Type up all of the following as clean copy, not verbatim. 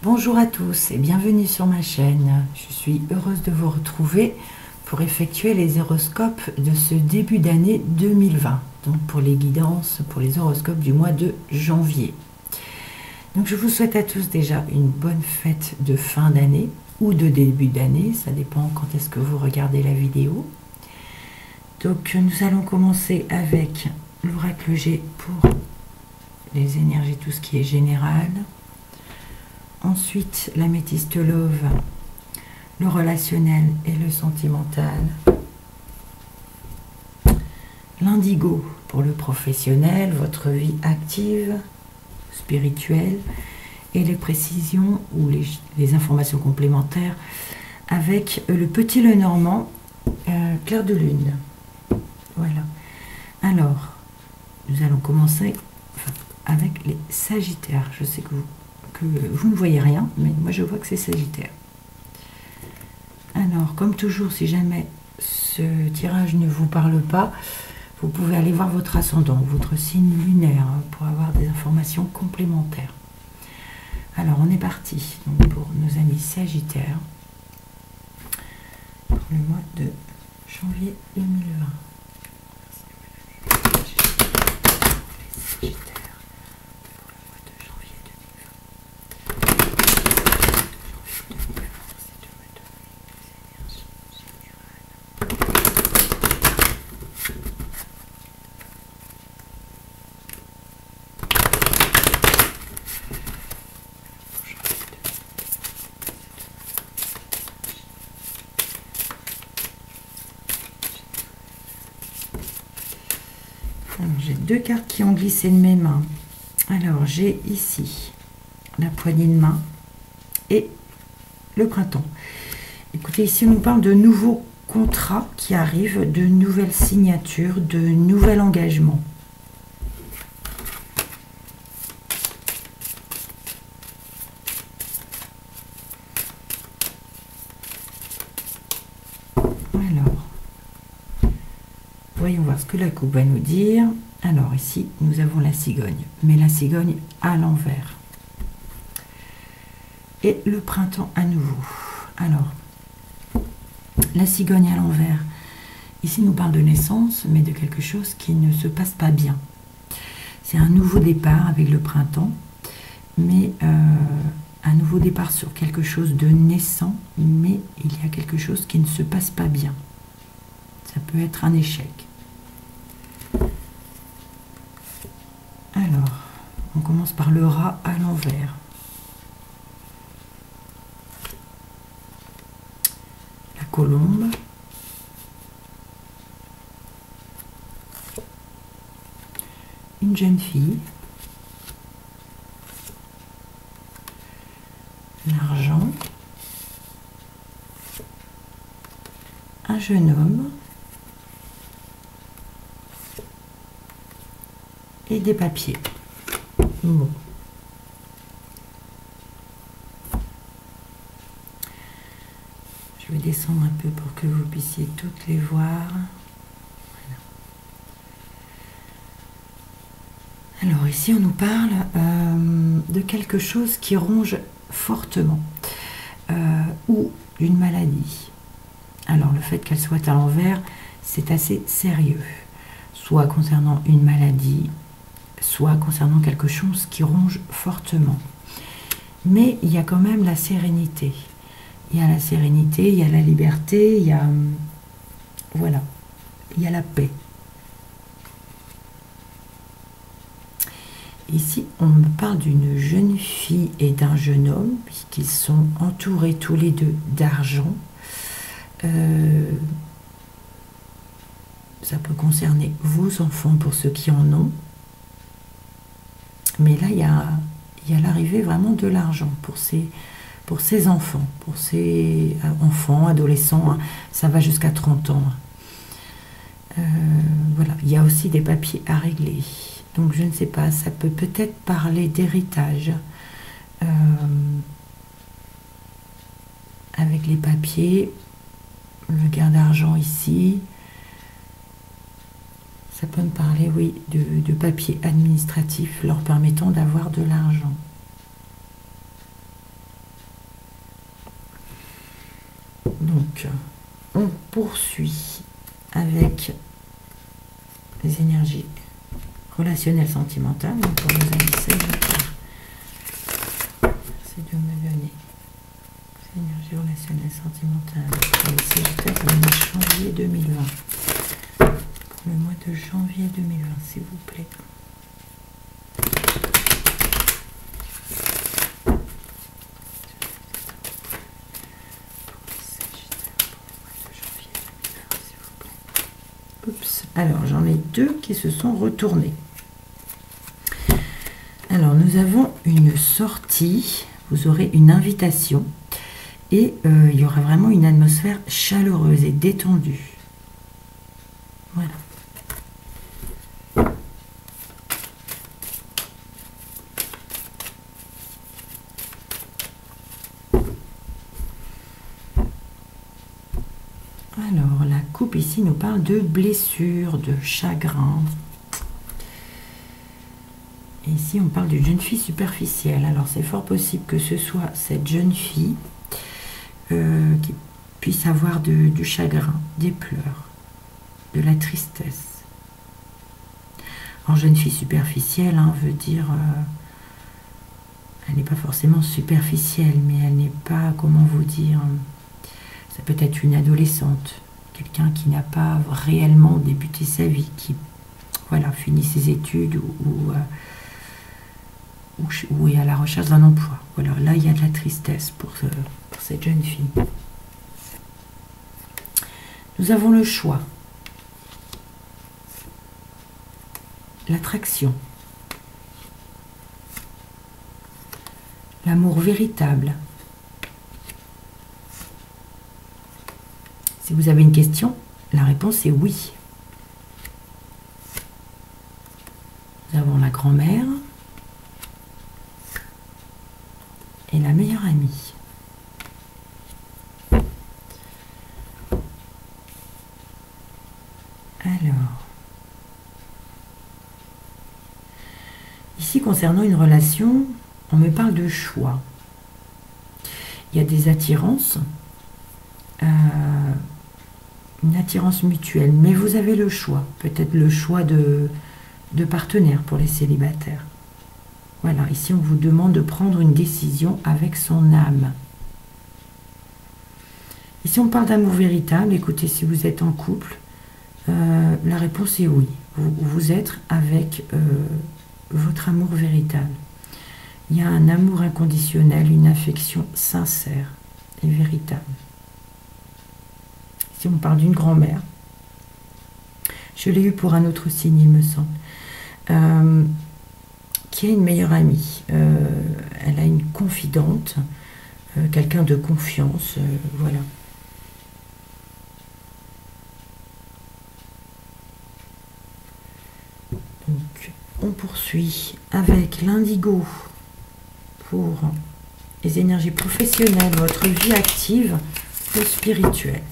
Bonjour à tous et bienvenue sur ma chaîne. Je suis heureuse de vous retrouver pour effectuer les horoscopes de ce début d'année 2020. Donc pour les guidances, pour les horoscopes du mois de janvier. Donc je vous souhaite à tous déjà une bonne fête de fin d'année ou de début d'année. Ça dépend quand est-ce que vous regardez la vidéo. Donc nous allons commencer avec l'oracle G pour les énergies, tout ce qui est général. Ensuite, l'améthyste love, le relationnel et le sentimental. L'indigo pour le professionnel, votre vie active, spirituelle. Et les précisions ou les informations complémentaires avec le petit Lenormand, clair de lune. Voilà. Alors, nous allons commencer avec les Sagittaires. Je sais que vous ne voyez rien, mais moi je vois que c'est Sagittaire. Alors, comme toujours, si jamais ce tirage ne vous parle pas, vous pouvez aller voir votre ascendant, votre signe lunaire, pour avoir des informations complémentaires. Alors, on est parti donc, pour nos amis Sagittaires pour le mois de janvier 2020. J'ai deux cartes qui ont glissé de mes mains. Alors, j'ai ici la poignée de main et le printemps. Écoutez, ici, on nous parle de nouveaux contrats qui arrivent, de nouvelles signatures, de nouvel engagement. Voyons voir ce que la coupe va nous dire. Alors ici, nous avons la cigogne, mais la cigogne à l'envers. Et le printemps à nouveau. Alors, la cigogne à l'envers. Ici, nous parle de naissance, mais de quelque chose qui ne se passe pas bien. C'est un nouveau départ avec le printemps, mais un nouveau départ sur quelque chose de naissant, mais il y a quelque chose qui ne se passe pas bien. Ça peut être un échec. Alors, on commence par le rat à l'envers. La colombe. Une jeune fille. L'argent. Un jeune homme. Et des papiers. Bon. Je vais descendre un peu pour que vous puissiez toutes les voir. Voilà. Alors ici, on nous parle de quelque chose qui ronge fortement ou d'une maladie. Alors le fait qu'elle soit à l'envers, c'est assez sérieux. Soit concernant une maladie, soit concernant quelque chose qui ronge fortement. Mais il y a quand même la sérénité. Il y a la sérénité, il y a la liberté, il y a... Voilà. Il y a la paix. Ici, on me parle d'une jeune fille et d'un jeune homme, puisqu'ils sont entourés tous les deux d'argent. Ça peut concerner vos enfants pour ceux qui en ont. Mais là, il y a l'arrivée vraiment de l'argent pour ces enfants, pour ces enfants, adolescents. Hein, ça va jusqu'à 30 ans. Voilà, il y a aussi des papiers à régler. Donc, je ne sais pas, ça peut peut-être parler d'héritage. Avec les papiers, le gain d'argent ici. Ça peut me parler, oui, de papiers administratifs leur permettant d'avoir de l'argent. Donc, on poursuit avec les énergies relationnelles sentimentales. Donc, pour nos amis Sagittaires, c'est de me donner les énergies relationnelles sentimentales pour les Sagittaires pour le mois de janvier 2020. Pour le mois de janvier 2020, s'il vous plaît. Oups. Alors, j'en ai deux qui se sont retournés. Alors, nous avons une sortie. Vous aurez une invitation. Et il y aura vraiment une atmosphère chaleureuse et détendue. Voilà. Alors, la coupe ici nous parle de blessures, de chagrin. Et ici, on parle d'une jeune fille superficielle. Alors, c'est fort possible que ce soit cette jeune fille qui puisse avoir du chagrin, des pleurs, de la tristesse. Alors, jeune fille superficielle, hein, veut dire... elle n'est pas forcément superficielle, mais elle n'est pas, comment vous dire... ça peut être une adolescente, quelqu'un qui n'a pas réellement débuté sa vie, qui voilà, finit ses études ou est à la recherche d'un emploi. Voilà, là, il y a de la tristesse pour cette jeune fille. Nous avons le choix, l'attraction, l'amour véritable. Si vous avez une question, la réponse est oui. Nous avons la grand-mère et la meilleure amie. Alors, ici concernant une relation, on me parle de choix. Il y a des attirances, une attirance mutuelle, mais vous avez le choix, peut-être le choix de partenaire pour les célibataires. Voilà, ici on vous demande de prendre une décision avec son âme. Ici on parle d'amour véritable. Écoutez, si vous êtes en couple, la réponse est oui. Vous êtes avec votre amour véritable. Il y a un amour inconditionnel, une affection sincère et véritable. Si on parle d'une grand-mère, je l'ai eu pour un autre signe, il me semble, qui a une meilleure amie. Elle a une confidente, quelqu'un de confiance, voilà. Donc, on poursuit avec l'indigo pour les énergies professionnelles, votre vie active ou spirituelle.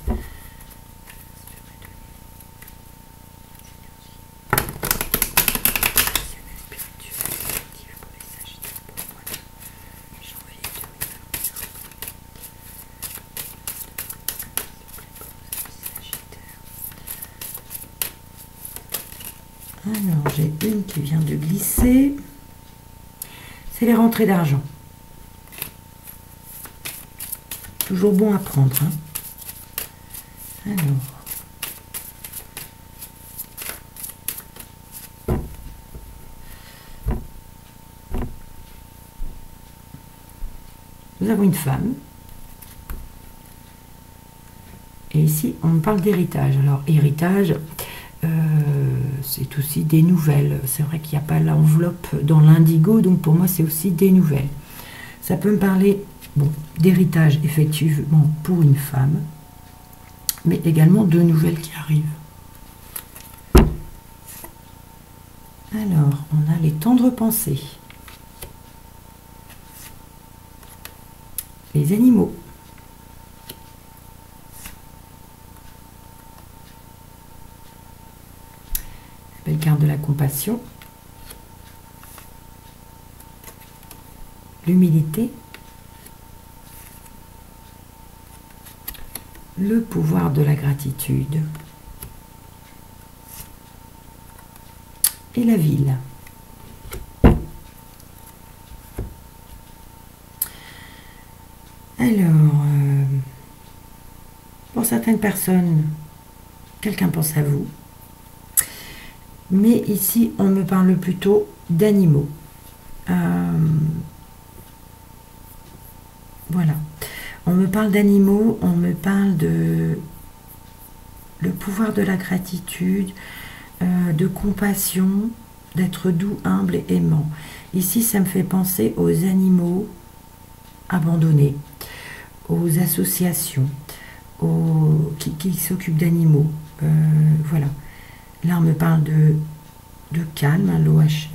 Alors, j'ai une qui vient de glisser. C'est les rentrées d'argent. Toujours bon à prendre. Hein. Alors. Nous avons une femme. Et ici, on me parle d'héritage. Alors, héritage... c'est aussi des nouvelles. C'est vrai qu'il n'y a pas l'enveloppe dans l'indigo, donc pour moi c'est aussi des nouvelles. Ça peut me parler bon, d'héritage effectivement pour une femme, mais également de nouvelles qui arrivent. Alors, on a les tendres pensées. Les animaux. Belle carte de la compassion. L'humilité. le pouvoir de la gratitude et la ville. Alors, pour certaines personnes, quelqu'un pense à vous. Mais ici, on me parle plutôt d'animaux. Voilà. On me parle d'animaux, on me parle de le pouvoir de la gratitude, de compassion, d'être doux, humble et aimant. Ici, ça me fait penser aux animaux abandonnés, aux associations, qui s'occupent d'animaux. Voilà. Là, on me parle de calme, hein, l'OH.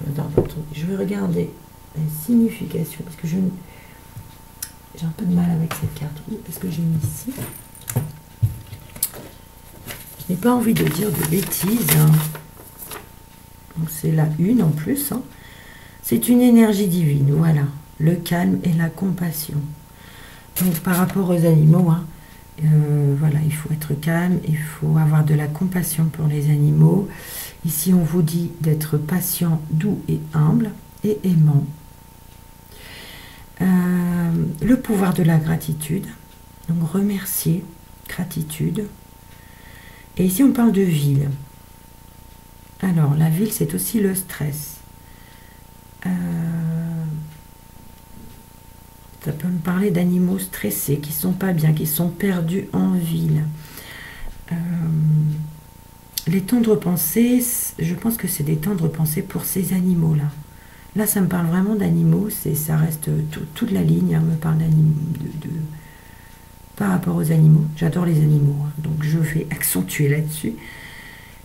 Je vais regarder la signification, parce que j'ai un peu de mal avec cette carte. Parce que j'ai mis ici. Je n'ai pas envie de dire de bêtises. Hein. Donc, c'est la une en plus. Hein. C'est une énergie divine, voilà. Le calme et la compassion. Donc, par rapport aux animaux, hein, voilà, il faut être calme, il faut avoir de la compassion pour les animaux. Ici, on vous dit d'être patient, doux et humble et aimant. Le pouvoir de la gratitude, donc remercier, gratitude. Et ici, on parle de ville. Alors, la ville, c'est aussi le stress. Ça peut me parler d'animaux stressés, qui ne sont pas bien, qui sont perdus en ville. Les tendres pensées, je pense que c'est des tendres pensées pour ces animaux-là. Là, ça me parle vraiment d'animaux, ça reste toute la ligne, hein, me parle d'animaux, par rapport aux animaux. J'adore les animaux, hein, donc je vais accentuer là-dessus,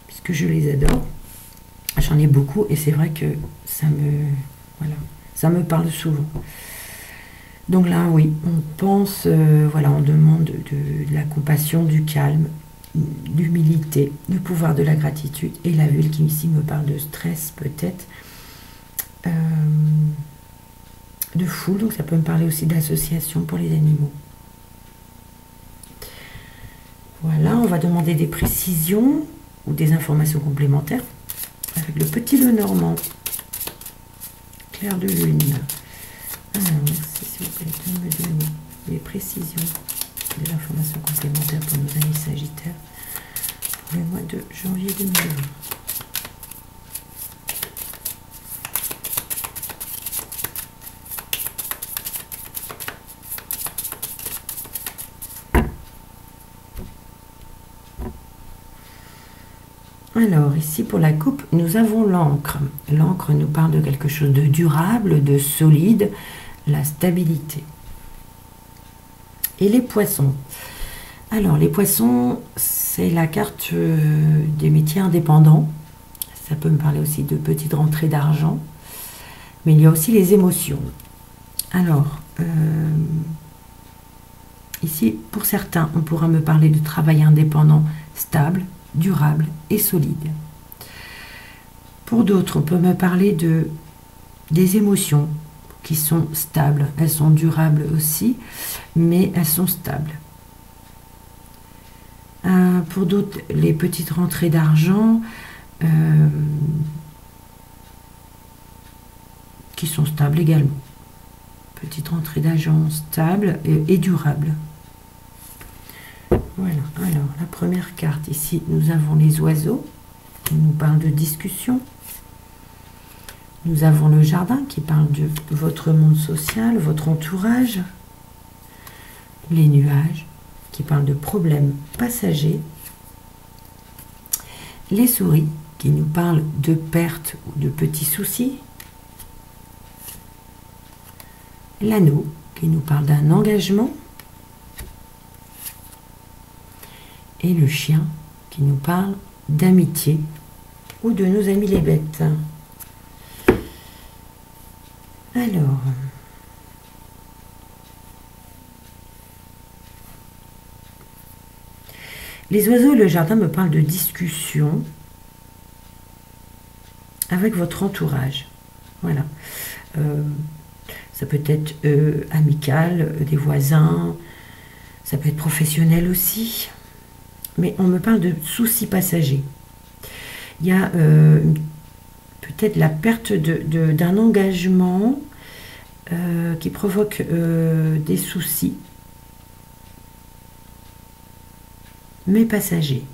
puisque je les adore. J'en ai beaucoup, et c'est vrai que ça me parle souvent. Donc là, oui, on pense, voilà, on demande de la compassion, du calme, l'humilité, le pouvoir de la gratitude, et la ville qui ici me parle de stress peut-être, de foule, donc ça peut me parler aussi d'association pour les animaux. Voilà, on va demander des précisions ou des informations complémentaires avec le petit Lenormand, clair de lune. Alors, merci s'il vous plaît de me donner des précisions, des informations complémentaires pour nos amis Sagittaires pour le mois de janvier 2020. Alors, ici, pour la coupe, nous avons l'encre. L'encre nous parle de quelque chose de durable, de solide, la stabilité. Et les poissons. Alors, les poissons, c'est la carte des métiers indépendants. Ça peut me parler aussi de petites rentrées d'argent. Mais il y a aussi les émotions. Alors, ici, pour certains, on pourra me parler de travail indépendant stable, durable et solide. Pour d'autres, on peut me parler des émotions qui sont stables. Elles sont durables aussi, mais elles sont stables. Pour d'autres, les petites rentrées d'argent qui sont stables également. Petites rentrées d'argent stables et durables. Voilà, alors la première carte ici, nous avons les oiseaux qui nous parlent de discussion. Nous avons le jardin qui parle de votre monde social, votre entourage. Les nuages qui parlent de problèmes passagers. Les souris qui nous parlent de pertes ou de petits soucis. L'anneau qui nous parle d'un engagement. Et le chien qui nous parle d'amitié ou de nos amis les bêtes. Alors, les oiseaux et le jardin me parlent de discussion avec votre entourage. Voilà. Ça peut être amical, des voisins. Ça peut être professionnel aussi. Mais on me parle de soucis passagers. Il y a peut-être la perte d'un engagement qui provoque des soucis, mais passagers.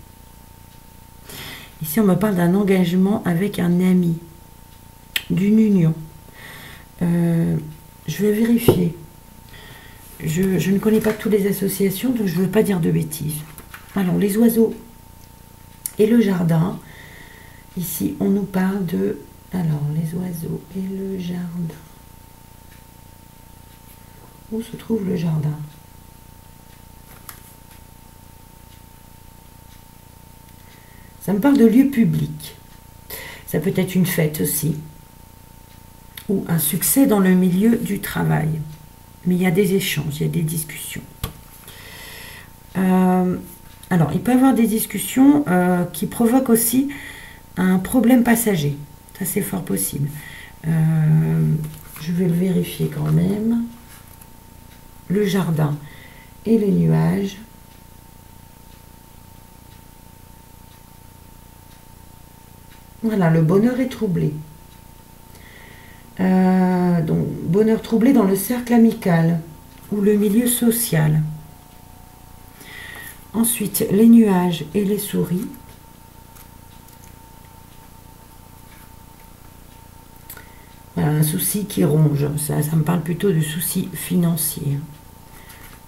Ici, on me parle d'un engagement avec un ami, d'une union. Je vais vérifier. Je ne connais pas toutes les associations, donc je ne veux pas dire de bêtises. Alors, les oiseaux et le jardin. Ici, on nous parle de... Alors, les oiseaux et le jardin. Où se trouve le jardin? Ça me parle de lieu public. Ça peut être une fête aussi. Ou un succès dans le milieu du travail. Mais il y a des échanges, il y a des discussions. Alors, il peut y avoir des discussions qui provoquent aussi un problème passager. Ça, c'est fort possible. Je vais le vérifier quand même. Le jardin et les nuages. Voilà, le bonheur est troublé. Donc, bonheur troublé dans le cercle amical ou le milieu social. Ensuite, les nuages et les souris. Voilà, un souci qui ronge. Ça me parle plutôt de soucis financiers.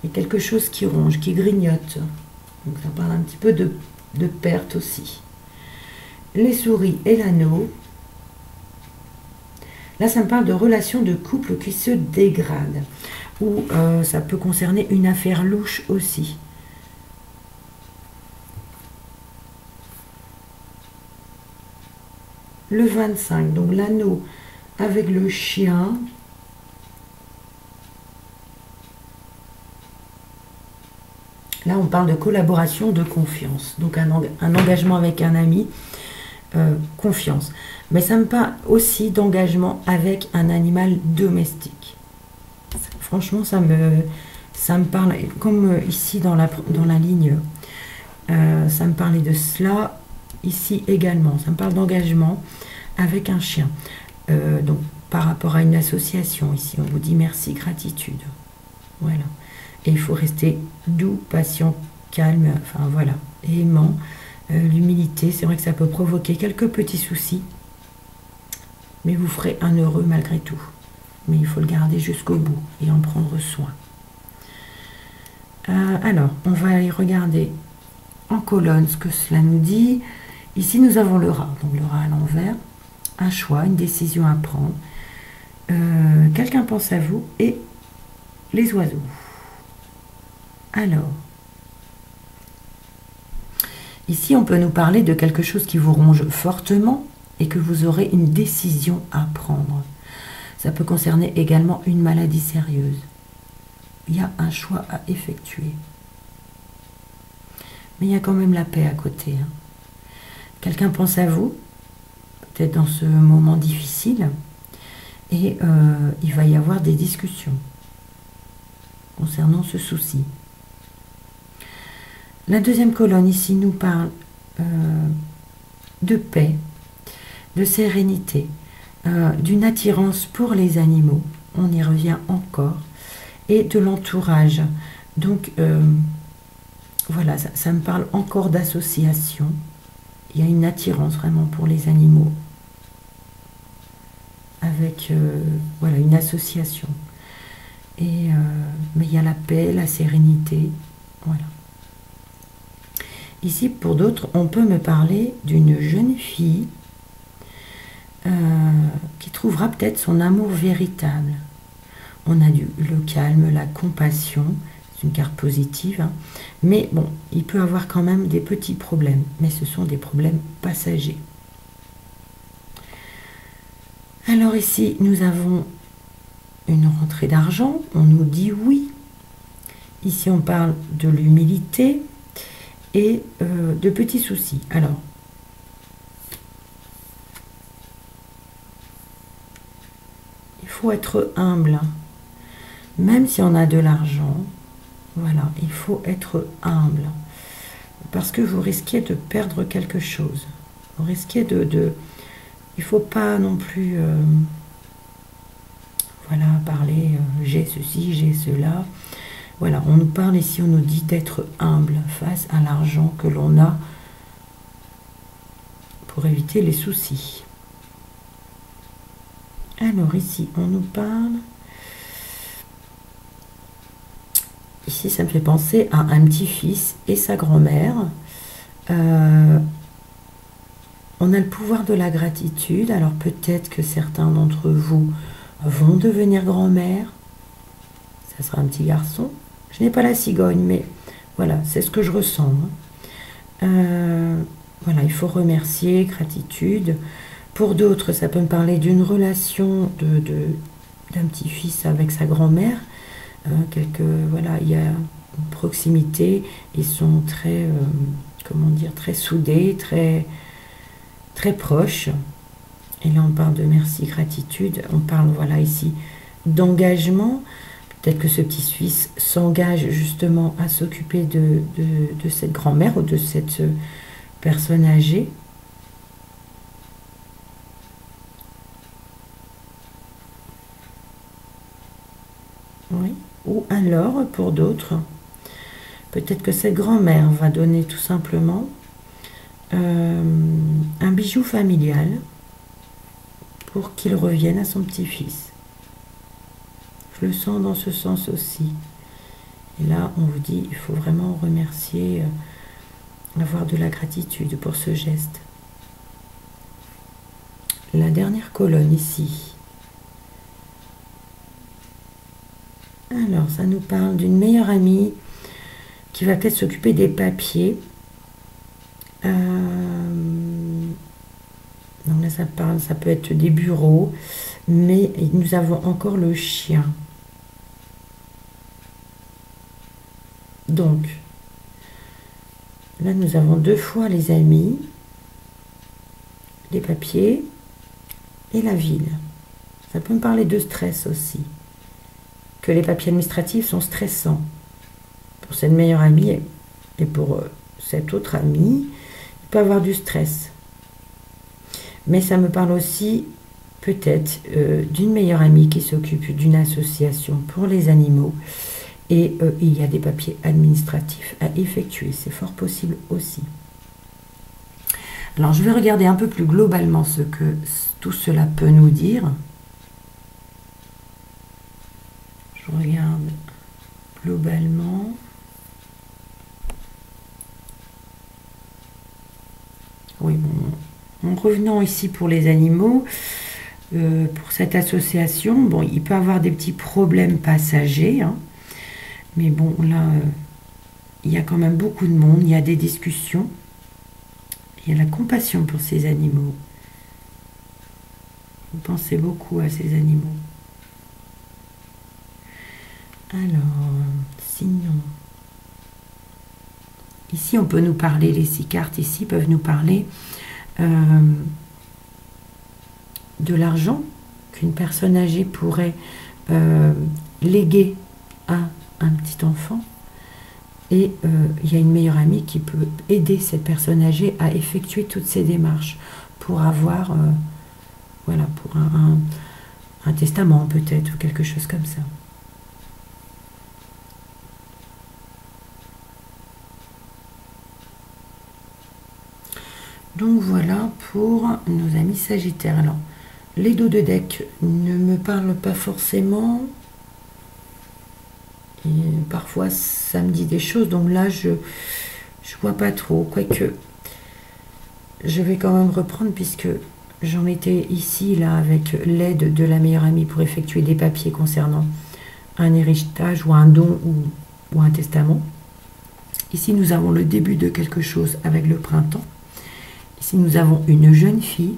Et quelque chose qui ronge, qui grignote. Donc ça parle un petit peu de perte aussi. Les souris et l'anneau. Là, ça me parle de relations de couple qui se dégradent. Ou ça peut concerner une affaire louche aussi. Le 25, donc l'anneau avec le chien. Là, on parle de collaboration, de confiance. Donc, un engagement avec un ami, confiance. Mais ça me parle aussi d'engagement avec un animal domestique. Franchement, ça me parle, comme ici dans la ligne, ça me parlait de cela ici également. Ça me parle d'engagement avec un chien. Donc, par rapport à une association, ici, on vous dit merci, gratitude. Voilà. Et il faut rester doux, patient, calme, enfin voilà, et aimant. L'humilité, c'est vrai que ça peut provoquer quelques petits soucis, mais vous ferez un heureux malgré tout. Mais il faut le garder jusqu'au bout et en prendre soin. Alors, on va aller regarder en colonne ce que cela nous dit. Ici, nous avons le rat, donc le rat à l'envers. Un choix, une décision à prendre. Quelqu'un pense à vous et les oiseaux. Alors, ici, on peut nous parler de quelque chose qui vous ronge fortement et que vous aurez une décision à prendre. Ça peut concerner également une maladie sérieuse. Il y a un choix à effectuer. Mais il y a quand même la paix à côté. Hein. Quelqu'un pense à vous, peut-être dans ce moment difficile, et il va y avoir des discussions concernant ce souci. La deuxième colonne ici nous parle de paix, de sérénité, d'une attirance pour les animaux, on y revient encore, et de l'entourage. Donc voilà, ça me parle encore d'association. Il y a une attirance vraiment pour les animaux, avec voilà, une association. Et, mais il y a la paix, la sérénité, voilà. Ici, pour d'autres, on peut me parler d'une jeune fille qui trouvera peut-être son amour véritable. On a le calme, la compassion, c'est une carte positive, hein. Mais bon, il peut avoir quand même des petits problèmes, mais ce sont des problèmes passagers. Alors ici, nous avons une rentrée d'argent, on nous dit oui. Ici, on parle de l'humilité et de petits soucis. Alors, il faut être humble, même si on a de l'argent, Voilà, il faut être humble. Parce que vous risquez de perdre quelque chose. Vous risquez de il ne faut pas non plus voilà, parler j'ai ceci, j'ai cela. Voilà, on nous parle ici, on nous dit d'être humble face à l'argent que l'on a pour éviter les soucis. Alors ici, on nous parle. Ici, ça me fait penser à un petit-fils et sa grand-mère. On a le pouvoir de la gratitude. Alors peut-être que certains d'entre vous vont devenir grand-mère. Ça sera un petit garçon. Je n'ai pas la cigogne, mais voilà, c'est ce que je ressens. Voilà, il faut remercier, gratitude. Pour d'autres, ça peut me parler d'une relation d'un petit-fils avec sa grand-mère. Voilà, il y a une proximité. Ils sont très, comment dire, très soudés, très proches. Et là, on parle de merci, gratitude. On parle, voilà, ici, d'engagement. Peut-être que ce petit-fils s'engage justement à s'occuper de cette grand-mère ou de cette personne âgée. Oui. Ou alors, pour d'autres, peut-être que cette grand-mère va donner tout simplement un bijou familial pour qu'il revienne à son petit-fils. Je le sens dans ce sens aussi. Et là, on vous dit, il faut vraiment remercier, avoir de la gratitude pour ce geste. La dernière colonne ici. Alors, ça nous parle d'une meilleure amie qui va peut-être s'occuper des papiers. Donc là, ça peut être des bureaux, mais nous avons encore le chien. Donc, là, nous avons deux fois les amis, les papiers et la ville. Ça peut me parler de stress aussi. Que les papiers administratifs sont stressants pour cette meilleure amie et pour cet autre ami. Il peut avoir du stress. Mais ça me parle aussi peut-être d'une meilleure amie qui s'occupe d'une association pour les animaux. Et il y a des papiers administratifs à effectuer. C'est fort possible aussi. Alors, je vais regarder un peu plus globalement ce que tout cela peut nous dire. Je regarde globalement. Oui, bon, en revenant ici pour les animaux, pour cette association, bon, il peut y avoir des petits problèmes passagers, hein, mais bon, là, il y a quand même beaucoup de monde, il y a des discussions, il y a la compassion pour ces animaux. Vous pensez beaucoup à ces animaux. Alors, sinon, ici on peut nous parler, les 6 cartes ici peuvent nous parler de l'argent qu'une personne âgée pourrait léguer à un petit enfant. Et il y a une meilleure amie qui peut aider cette personne âgée à effectuer toutes ces démarches pour avoir, voilà, pour un testament peut-être, ou quelque chose comme ça. Donc voilà pour nos amis Sagittaires. Alors, les dos de deck ne me parlent pas forcément. Et parfois, ça me dit des choses. Donc là, je vois pas trop. Quoique, je vais quand même reprendre puisque j'en étais ici, là, avec l'aide de la meilleure amie pour effectuer des papiers concernant un héritage ou un don ou un testament. Ici, nous avons le début de quelque chose avec le printemps. Ici, nous avons une jeune fille.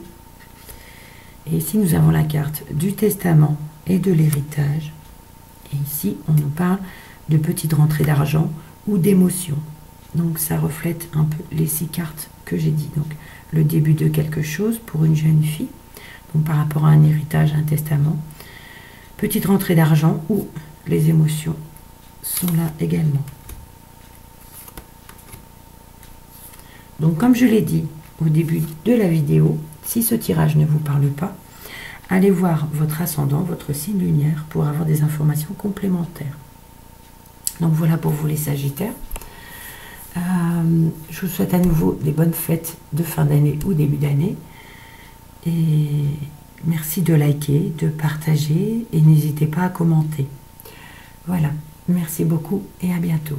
Et ici, nous avons la carte du testament et de l'héritage. Et ici, on nous parle de petites rentrées d'argent ou d'émotions. Donc, ça reflète un peu les 6 cartes que j'ai dit. Donc, le début de quelque chose pour une jeune fille. Donc, par rapport à un héritage, un testament. Petite rentrée d'argent ou les émotions sont là également. Donc comme je l'ai dit au début de la vidéo, si ce tirage ne vous parle pas, allez voir votre ascendant, votre signe lunaire pour avoir des informations complémentaires. Donc voilà pour vous les Sagittaires. Je vous souhaite à nouveau des bonnes fêtes de fin d'année ou début d'année. Et merci de liker, de partager et n'hésitez pas à commenter. Voilà, merci beaucoup et à bientôt.